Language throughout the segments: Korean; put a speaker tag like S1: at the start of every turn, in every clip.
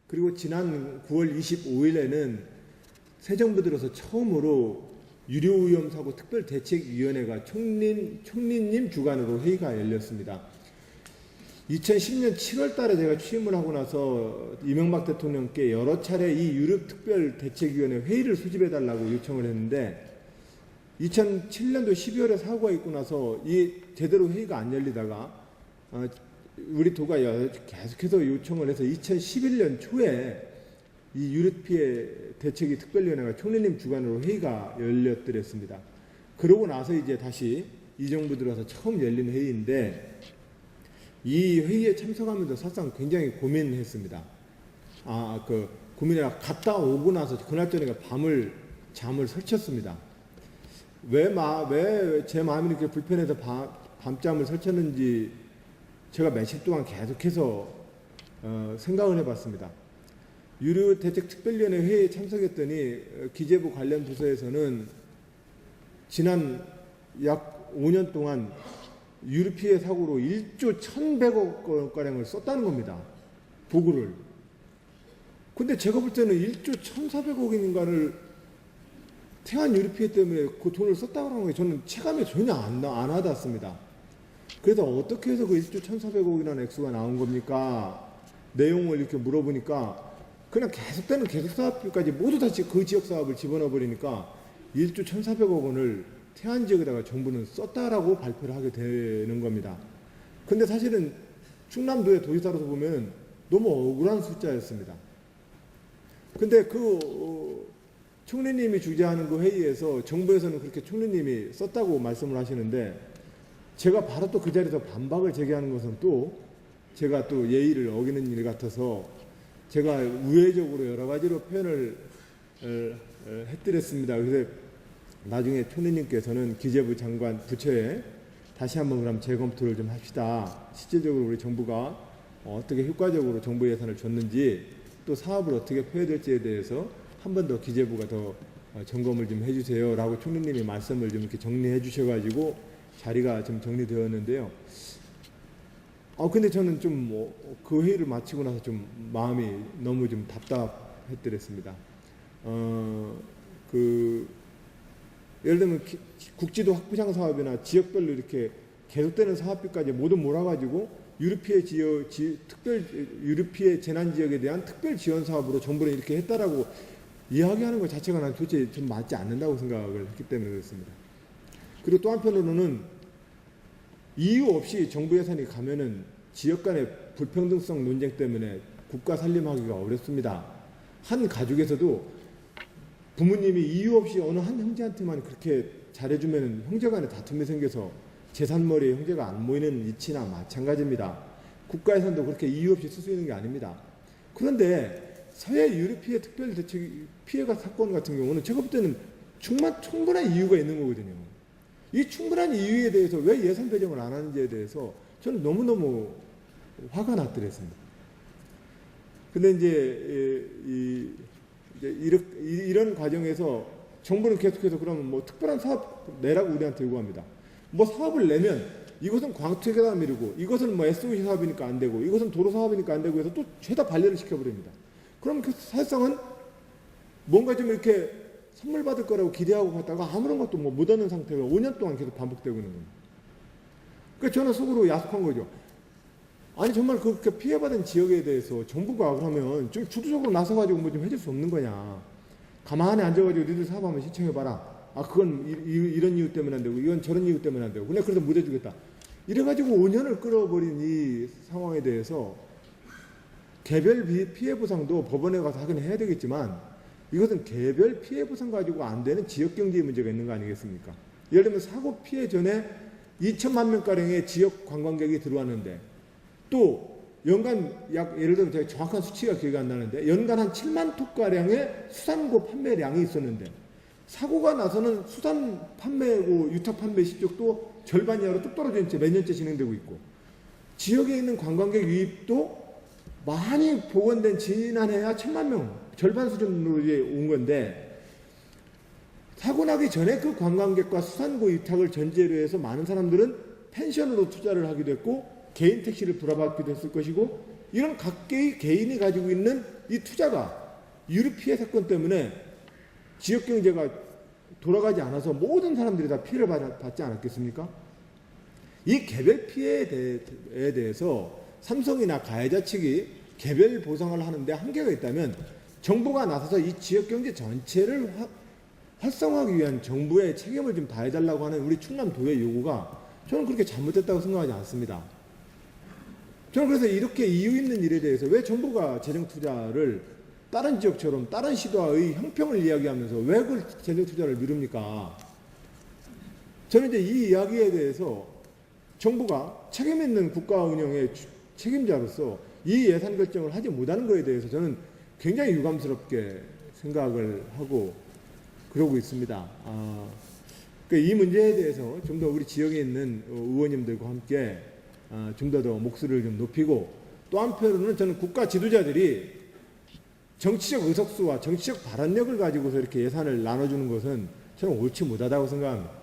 S1: 그리고 지난 9월 25일에는 새 정부 들어서 처음으로 유료오염사고 특별대책위원회가 총리님 주관으로 회의가 열렸습니다. 2010년 7월 달에 제가 취임을 하고 나서 이명박 대통령께 여러 차례 이 유럽특별대책위원회 회의를 수집해달라고 요청을 했는데 2007년도 12월에 사고가 있고 나서 이 제대로 회의가 안 열리다가 우리 도가 계속해서 요청을 해서 2011년 초에 이 유럽피해 대책위 특별위원회가 총리님 주관으로 회의가 열렸더랬습니다. 그러고 나서 이제 다시 이 정부 들어서 처음 열린 회의인데 이 회의에 참석하면서 사실상 굉장히 고민했습니다. 고민이라 갔다 오고 나서 그날 저녁에 잠을 설쳤습니다. 왜 제 마음이 이렇게 불편해서 밤잠을 설쳤는지 제가 며칠 동안 계속해서 생각을 해봤습니다. 유료대책특별위원회 회의에 참석했더니 기재부 관련 부서에서는 지난 약 5년 동안 유류피해 사고로 1조 1,100억 가량을 썼다는 겁니다. 보고를. 근데 제가 볼 때는 1조 1,400억인가를 태안 유류피해 때문에 그 돈을 썼다고 하는 게 저는 체감이 전혀 안 와닿았습니다. 그래서 어떻게 해서 그 1조 1,400억이라는 액수가 나온 겁니까? 내용을 이렇게 물어보니까 그냥 계속되는 계속사업비까지 모두 다 그 지역 사업을 집어넣어 버리니까 1조 1,400억 원을 태안 지역에다가 정부는 썼다라고 발표를 하게 되는 겁니다. 근데 사실은 충남도의 도지사로서 보면 너무 억울한 숫자였습니다. 근데 총리님이 주재하는 그 회의에서 정부에서는 그렇게 총리님이 썼다고 말씀을 하시는데 제가 바로 또 그 자리에서 반박을 제기하는 것은 또 제가 또 예의를 어기는 일 같아서 제가 우회적으로 여러 가지로 표현을 해드렸습니다. 그래서 나중에 총리님께서는 기재부 장관 부처에 다시 한번 그럼 재검토를 좀 합시다. 실질적으로 우리 정부가 어떻게 효과적으로 정부 예산을 줬는지 또 사업을 어떻게 펴야 될지에 대해서 한 번 더 기재부가 더 점검을 좀 해주세요. 라고 총리님이 말씀을 좀 이렇게 정리해 주셔가지고 자리가 좀 정리되었는데요. 근데 저는 좀 그 회의를 마치고 나서 좀 마음이 너무 좀 답답했더랬습니다. 예를 들면 국지도 확보장 사업이나 지역별로 이렇게 계속되는 사업비까지 모두 몰아가지고 유류피해 재난 지역에 대한 특별 지원 사업으로 정부는 이렇게 했다라고 이야기하는 것 자체가 난 도대체 좀 맞지 않는다고 생각을 했기 때문에 그렇습니다. 그리고 또 한편으로는 이유 없이 정부 예산이 가면은 지역 간의 불평등성 논쟁 때문에 국가 살림하기가 어렵습니다. 한 가족에서도 부모님이 이유 없이 어느 한 형제한테만 그렇게 잘해주면 형제 간에 다툼이 생겨서 재산머리에 형제가 안 모이는 이치나 마찬가지입니다. 국가 예산도 그렇게 이유 없이 쓸 수 있는 게 아닙니다. 그런데 서해 유류피해 특별대책 피해가 사건 같은 경우는 제가 볼 때는 충분한 이유가 있는 거거든요. 이 충분한 이유에 대해서 왜 예산 배정을 안 하는지에 대해서 저는 너무너무 화가 났더랬습니다. 근데 이제 이런 과정에서 정부는 계속해서 그러면 뭐 특별한 사업 내라고 우리한테 요구합니다. 뭐 사업을 내면 이것은 광투에다 미루고 이것은 뭐 SOC 사업이니까 안 되고 이것은 도로 사업이니까 안 되고 해서 또 죄다 반려를 시켜버립니다. 그럼 그 사실상은 뭔가 좀 이렇게 선물 받을 거라고 기대하고 갔다가 아무런 것도 뭐 못 얻는 상태가 5년 동안 계속 반복되고 있는 겁니다. 그러니까 저는 속으로 야속한 거죠. 아니 정말 그렇게 피해받은 지역에 대해서 정부가 그러면 좀 주도적으로 나서가지고 뭐 좀 해줄 수 없는 거냐. 가만히 앉아가지고 니들 사업 한번 신청해봐라. 그건 이런 이유 때문에 안 되고 이건 저런 이유 때문에 안 되고 그냥 그래서 못 해주겠다. 이래가지고 5년을 끌어버린 이 상황에 대해서 개별 피해 보상도 법원에 가서 하긴 해야 되겠지만 이것은 개별 피해 보상 가지고 안 되는 지역 경제의 문제가 있는 거 아니겠습니까? 예를 들면 사고 피해 전에 2천만 명가량의 지역 관광객이 들어왔는데 또 연간 예를 들면 제가 정확한 수치가 기억이 안 나는데 연간 한 7만 톤가량의 수산고 판매량이 있었는데 사고가 나서는 수산 판매고 유탁 판매 실적도 절반 이하로 뚝 떨어진 채 몇 년째 진행되고 있고 지역에 있는 관광객 유입도 많이 복원된 지난해야 1,000만 명 절반 수준으로 이제 온 건데 사고 나기 전에 그 관광객과 수산고 유탁을 전제로 해서 많은 사람들은 펜션으로 투자를 하기도 했고 개인 택시를 불러받기도 했을 것이고 이런 각계의 개인이 가지고 있는 이 투자가 유류 피해 사건 때문에 지역 경제가 돌아가지 않아서 모든 사람들이 다 피해를 받지 않았겠습니까? 이 개별 피해에 대해서 삼성이나 가해자 측이 개별 보상을 하는데 한계가 있다면 정부가 나서서 이 지역 경제 전체를 활성화하기 위한 정부의 책임을 좀 다해달라고 하는 우리 충남도의 요구가 저는 그렇게 잘못됐다고 생각하지 않습니다. 저는 그래서 이렇게 이유 있는 일에 대해서 왜 정부가 재정 투자를 다른 지역처럼 다른 시도와의 형평을 이야기하면서 왜 그 재정 투자를 미룹니까? 저는 이제 이 이야기에 대해서 정부가 책임 있는 국가 운영의 책임자로서 이 예산 결정을 하지 못하는 것에 대해서 저는 굉장히 유감스럽게 생각을 하고 그러고 있습니다. 그러니까 이 문제에 대해서 좀 더 우리 지역에 있는 의원님들과 함께 좀 더 목소리를 좀 높이고 또 한편으로는 저는 국가 지도자들이 정치적 의석수와 정치적 발언력을 가지고서 이렇게 예산을 나눠주는 것은 저는 옳지 못하다고 생각합니다.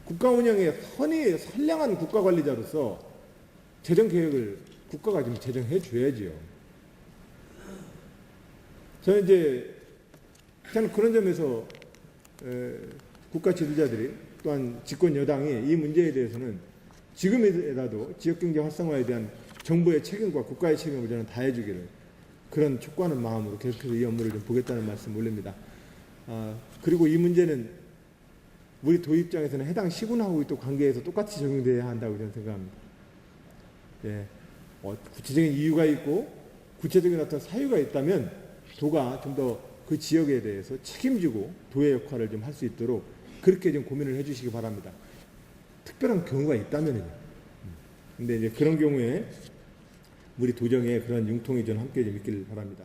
S1: 국가 운영에 선량한 국가 관리자로서 재정 계획을 국가가 좀 제정해 줘야지요. 저는 그런 점에서 국가 지도자들이 또한 집권 여당이 이 문제에 대해서는 지금이라도 지역경제 활성화에 대한 정부의 책임과 국가의 책임을 저는 다해주기를 그런 촉구하는 마음으로 계속해서 이 업무를 좀 보겠다는 말씀 올립니다. 그리고 이 문제는 우리 도 입장에서는 해당 시군하고 또 관계에서 똑같이 적용돼야 한다고 저는 생각합니다. 예, 구체적인 이유가 있고 구체적인 어떤 사유가 있다면 도가 좀 더 그 지역에 대해서 책임지고 도의 역할을 좀 할 수 있도록 그렇게 좀 고민을 해주시기 바랍니다. 특별한 경우가 있다면은요. 근데 이제 그런 경우에 우리 도정에 그런 융통이 좀 함께 좀 있기를 바랍니다.